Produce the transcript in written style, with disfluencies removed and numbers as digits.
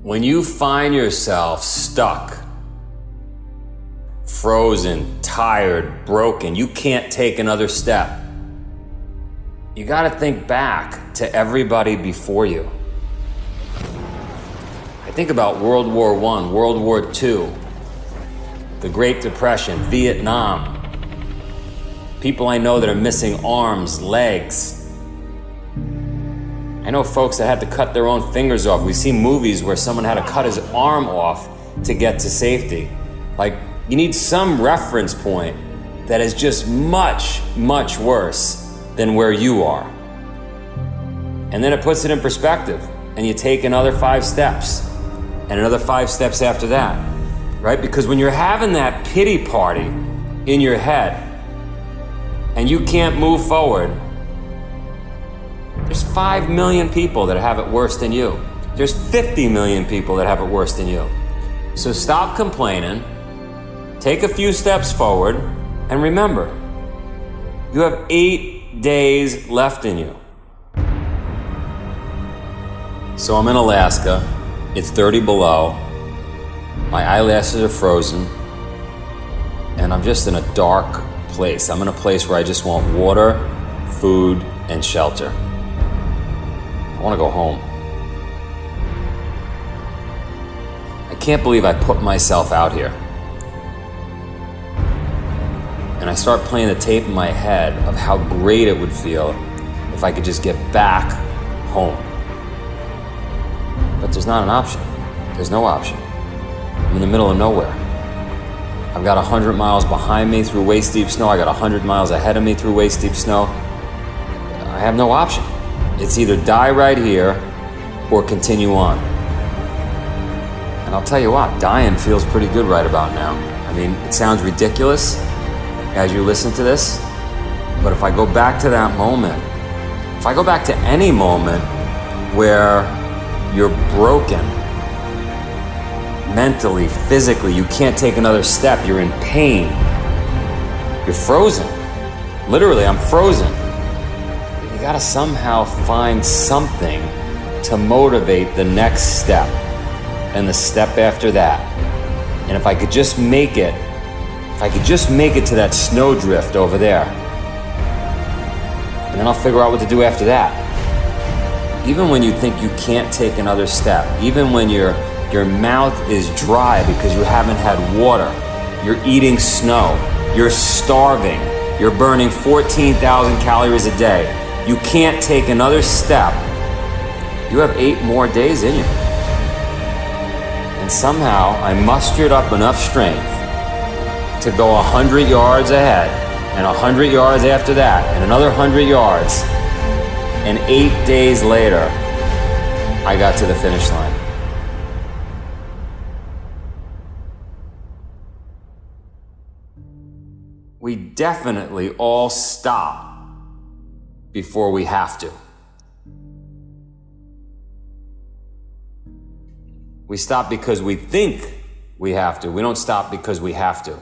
When you find yourself stuck, frozen, tired, broken, you can't take another step, you gotta think back to everybody before you. I think about World War I, World War II, the Great Depression, Vietnam. People I know that are missing arms, legs. I know folks that had to cut their own fingers off. We've seen movies where someone had to cut his arm off to get to safety. Like, you need some reference point that is just much, much worse than where you are. And then it puts it in perspective, and you take another 5 steps, and another 5 steps after that, right? Because when you're having that pity party in your head, and you can't move forward, there's 5 million people that have it worse than you. There's 50 million people that have it worse than you. So stop complaining, take a few steps forward, and remember, you have 8 days left in you. So I'm in Alaska, it's 30 below, my eyelashes are frozen, and I'm just in a dark place. I'm in a place where I just want water, food, and shelter. I want to go home. I can't believe I put myself out here. And I start playing the tape in my head of how great it would feel if I could just get back home. But there's not an option. There's no option. I'm in the middle of nowhere. I've got 100 miles behind me through waist-deep snow. I got 100 miles ahead of me through waist-deep snow. I have no option. It's either die right here or continue on. And I'll tell you what, dying feels pretty good right about now. I mean, it sounds ridiculous as you listen to this, but if I go back to that moment, if I go back to any moment where you're broken, mentally, physically, you can't take another step, you're in pain, you're frozen. Literally, I'm frozen. You gotta somehow find something to motivate the next step and the step after that. And if I could just make it, to that snowdrift over there, and then I'll figure out what to do after that. Even when you think you can't take another step, even when your mouth is dry because you haven't had water, you're eating snow, you're starving, you're burning 14,000 calories a day, you can't take another step, you have 8 more days in you. And somehow I mustered up enough strength to go 100 yards ahead, and 100 yards after that, and another 100 yards, and 8 days later, I got to the finish line. We definitely all stop before we have to. We stop because we think we have to. We don't stop because we have to.